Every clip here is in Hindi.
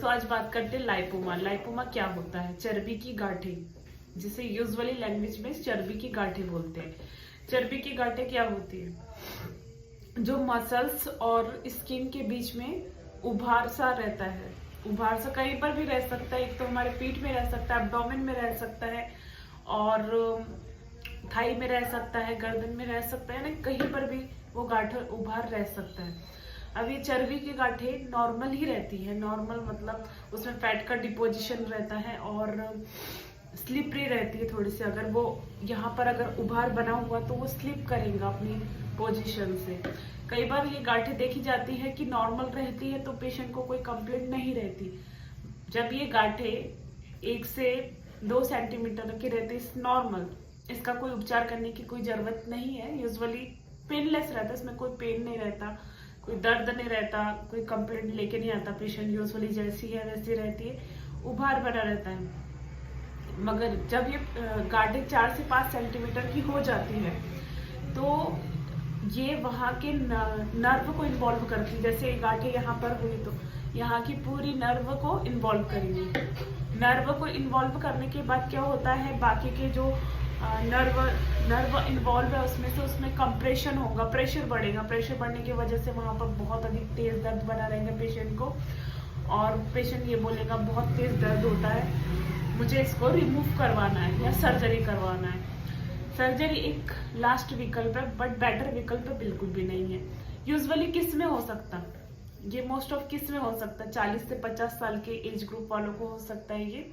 आज बात करते हैं लाइपोमा। लाइपोमा क्या होता है? चर्बी की गांठें, जिसे यूजुअली लैंग्वेज में चर्बी की गांठें बोलते हैं। चर्बी की गांठें क्या होती है? जो मसल्स और स्किन के बीच में उभार सा रहता है। उभार सा कहीं पर भी रह सकता है। एक तो हमारे पीठ में रह सकता है, एब्डोमेन में रह सकता है, और थाई में रह सकता है, गर्दन में रह सकता है, ना कहीं पर भी वो गांठ उभार रह सकता है। अब ये चर्बी की गांठें नॉर्मल ही रहती है। नॉर्मल मतलब उसमें फैट का डिपोजिशन रहता है और स्लिपरी रहती है थोड़ी सी। अगर वो यहाँ पर अगर उभार बना हुआ तो वो स्लिप करेगा अपनी पोजीशन से। कई बार ये गांठें देखी जाती है कि नॉर्मल रहती है तो पेशेंट को कोई कंप्लेंट नहीं रहती। जब ये गांठें 1 से 2 सेंटीमीटर की रहती है नॉर्मल, इसका कोई उपचार करने की कोई जरूरत नहीं है। यूजुअली पेनलेस रहता है, इसमें कोई पेन नहीं रहता, कोई दर्द नहीं रहता, कोई कंप्लेंट लेके नहीं आता पेशेंट। यूजुअली जैसी है वैसी रहती है, उभार बना रहता है। मगर जब ये गांठें 4 से 5 सेंटीमीटर की हो जाती है तो ये वहाँ के नर्व को इन्वॉल्व करती है। जैसे गांठें यहाँ पर हुई तो यहाँ की पूरी नर्व को इन्वॉल्व करेंगी। नर्व को इन्वॉल्व करने के बाद क्या होता है, बाकी के जो नर्व इन्वॉल्व है उसमें कंप्रेशन होगा, प्रेशर बढ़ेगा। प्रेशर बढ़ने की वजह से वहाँ पर बहुत अधिक तेज दर्द बना रहेगा पेशेंट को, और पेशेंट ये बोलेगा बहुत तेज दर्द होता है, मुझे इसको रिमूव करवाना है या सर्जरी करवाना है। सर्जरी एक लास्ट विकल्प है, बट बेटर विकल्प बिल्कुल भी नहीं है। यूजुअली किस में हो सकता? ये मोस्ट ऑफ किस में हो सकता है? 40 से 50 साल के एज ग्रुप वालों को हो सकता है ये,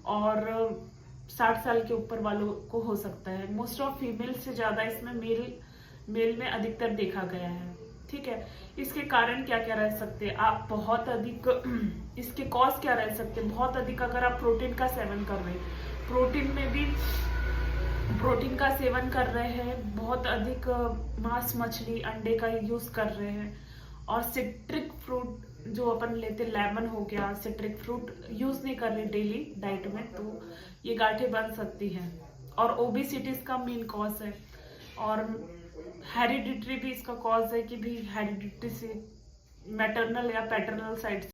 और 60 साल के ऊपर वालों को हो सकता है। मोस्ट ऑफ फीमेल से ज्यादा इसमें मेल में अधिकतर देखा गया है। ठीक है, इसके कारण क्या क्या रह सकते हैं? आप बहुत अधिक इसके कॉज क्या रह सकते हैं? बहुत अधिक अगर आप प्रोटीन का सेवन कर रहे हैं, प्रोटीन का सेवन कर रहे हैं, बहुत अधिक मांस मछली अंडे का यूज कर रहे हैं, और सिट्रिक फ्रूट जो अपन लेते, लेमन हो गया, सिट्रिक फ्रूट यूज नहीं कर रहे डेली डाइट में, तो ये गांठें बन सकती हैं। और ओबेसिटी इसका मेन कॉज है, और हेरिडिटरी भी इसका कॉज है कि भी हेरिडिटरी से मैटरनल या पैटर्नल साइड